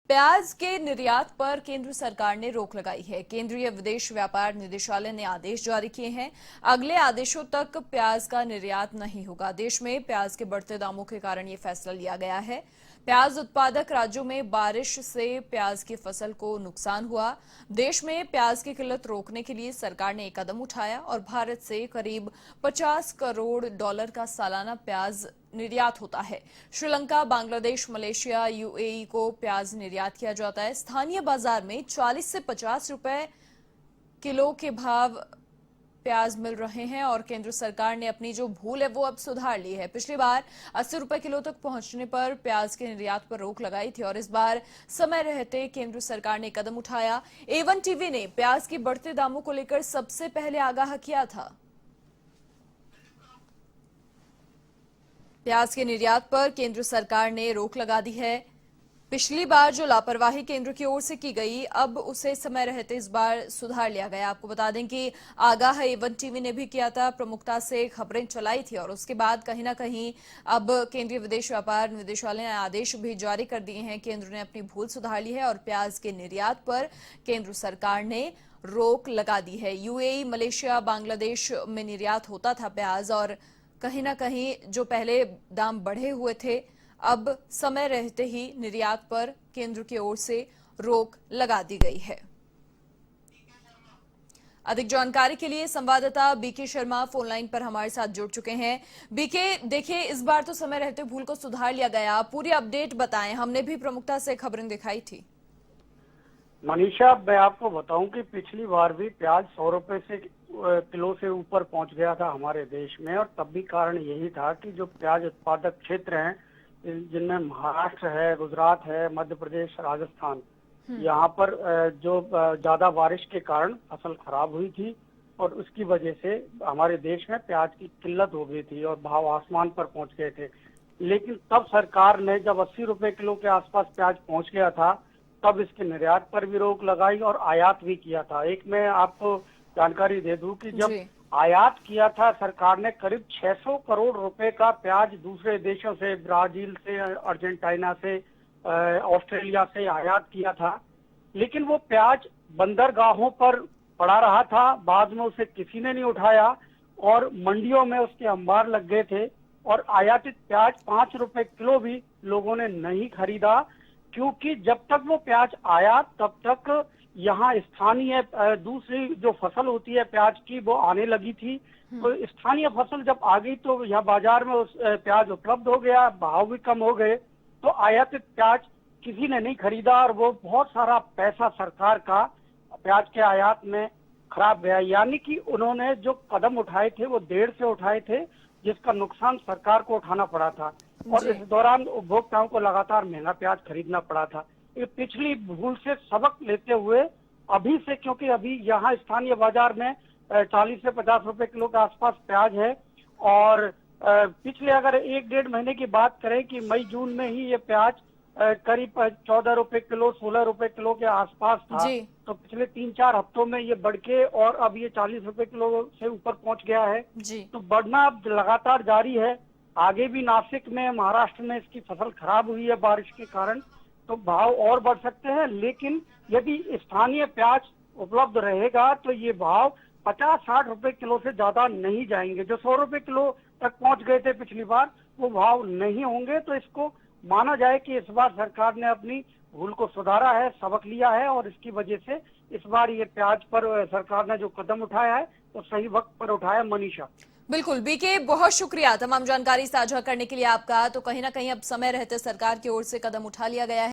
प्याज के निर्यात पर केंद्र सरकार ने रोक लगाई है। केंद्रीय विदेश व्यापार निदेशालय ने आदेश जारी किए हैं। अगले आदेशों तक प्याज का निर्यात नहीं होगा। देश में प्याज के बढ़ते दामों के कारण यह फैसला लिया गया है। प्याज उत्पादक राज्यों में बारिश से प्याज की फसल को नुकसान हुआ। देश में प्याज की किल्लत रोकने के लिए सरकार ने एक कदम उठाया और भारत से करीब 50 करोड़ डॉलर का सालाना प्याज निर्यात होता है। श्रीलंका, बांग्लादेश, मलेशिया, यूएई को प्याज निर्यात किया जाता है। स्थानीय बाजार में 40 से 50 रुपए किलो के भाव प्याज मिल रहे हैं और केंद्र सरकार ने अपनी जो भूल है वो अब सुधार ली है। पिछली बार 80 रुपए किलो तक पहुंचने पर प्याज के निर्यात पर रोक लगाई थी और इस बार समय रहते केंद्र सरकार ने कदम उठाया। A1 टीवी ने प्याज के बढ़ते दामों को लेकर सबसे पहले आगाह किया था। प्याज के निर्यात पर केंद्र सरकार ने रोक लगा दी है। पिछली बार जो लापरवाही केंद्र की ओर से की गई, अब उसे समय रहते इस बार सुधार लिया गया। आपको बता दें कि आगाह A1 टीवी ने भी किया था, प्रमुखता से खबरें चलाई थी और उसके बाद कहीं ना कहीं अब केंद्रीय विदेश व्यापार निदेशालय ने आदेश भी जारी कर दिए हैं। केंद्र ने अपनी भूल सुधार ली है और प्याज के निर्यात पर केंद्र सरकार ने रोक लगा दी है। यूएई, मलेशिया, बांग्लादेश में निर्यात होता था प्याज और कहीं ना कहीं जो पहले दाम बढ़े हुए थे, अब समय रहते ही निर्यात पर केंद्र की ओर से रोक लगा दी गई है। अधिक जानकारी के लिए संवाददाता बीके शर्मा फोन लाइन पर हमारे साथ जुड़ चुके हैं। बीके, देखिए इस बार तो समय रहते भूल को सुधार लिया गया, पूरी अपडेट बताएं। हमने भी प्रमुखता से खबरें दिखाई थी। मनीषा, मैं आपको बताऊं कि पिछली बार भी प्याज 100 रुपए से किलो से ऊपर पहुंच गया था हमारे देश में, और तब भी कारण यही था कि जो प्याज उत्पादक क्षेत्र हैं, जिनमें महाराष्ट्र है, गुजरात है, मध्य प्रदेश, राजस्थान, यहाँ पर जो ज्यादा बारिश के कारण फसल खराब हुई थी और उसकी वजह से हमारे देश में प्याज की किल्लत हो गई थी और भाव आसमान पर पहुंच गए थे। लेकिन तब सरकार ने जब 80 रुपए किलो के आसपास प्याज पहुंच गया था, तब इसके निर्यात पर भी रोक लगाई और आयात भी किया था। एक मैं आपको जानकारी दे दूं कि जब आयात किया था सरकार ने, करीब 600 करोड़ रुपए का प्याज दूसरे देशों से, ब्राजील से, अर्जेंटीना से, ऑस्ट्रेलिया से आयात किया था। लेकिन वो प्याज बंदरगाहों पर पड़ा रहा था, बाद में उसे किसी ने नहीं उठाया और मंडियों में उसके अंबार लग गए थे और आयातित प्याज 5 रुपए किलो भी लोगों ने नहीं खरीदा, क्योंकि जब तक वो प्याज आया तब तक यहाँ स्थानीय दूसरी जो फसल होती है प्याज की, वो आने लगी थी। तो स्थानीय फसल जब आ गई तो यहाँ बाजार में उस प्याज उपलब्ध हो गया, भाव भी कम हो गए, तो आयातित प्याज किसी ने नहीं खरीदा और वो बहुत सारा पैसा सरकार का प्याज के आयात में खराब गया। यानी कि उन्होंने जो कदम उठाए थे वो देर से उठाए थे, जिसका नुकसान सरकार को उठाना पड़ा था और इस दौरान उपभोक्ताओं को लगातार महंगा प्याज खरीदना पड़ा था। ये पिछली भूल से सबक लेते हुए अभी से, क्योंकि अभी यहाँ स्थानीय बाजार में 40 से 50 रुपए किलो के आसपास प्याज है और पिछले अगर 1-1.5 महीने की बात करें कि मई जून में ही ये प्याज करीब 14 रुपए किलो, 16 रुपए किलो के आसपास था। तो पिछले 3-4 हफ्तों में ये बढ़ के और अब ये 40 रुपए किलो से ऊपर पहुंच गया है। तो बढ़ना अब लगातार जारी है। आगे भी नासिक में, महाराष्ट्र में इसकी फसल खराब हुई है बारिश के कारण, तो भाव और बढ़ सकते हैं। लेकिन यदि स्थानीय प्याज उपलब्ध रहेगा तो ये भाव 50-60 रुपए किलो से ज्यादा नहीं जाएंगे। जो 100 रुपए किलो तक पहुंच गए थे पिछली बार, वो भाव नहीं होंगे। तो इसको माना जाए कि इस बार सरकार ने अपनी भूल को सुधारा है, सबक लिया है और इसकी वजह से इस बार ये प्याज पर सरकार ने जो कदम उठाया है तो सही वक्त पर उठाया। मनीषा, बिल्कुल बीके, बहुत शुक्रिया तमाम जानकारी साझा करने के लिए आपका। तो कहीं ना कहीं अब समय रहते सरकार की ओर से कदम उठा लिया गया है।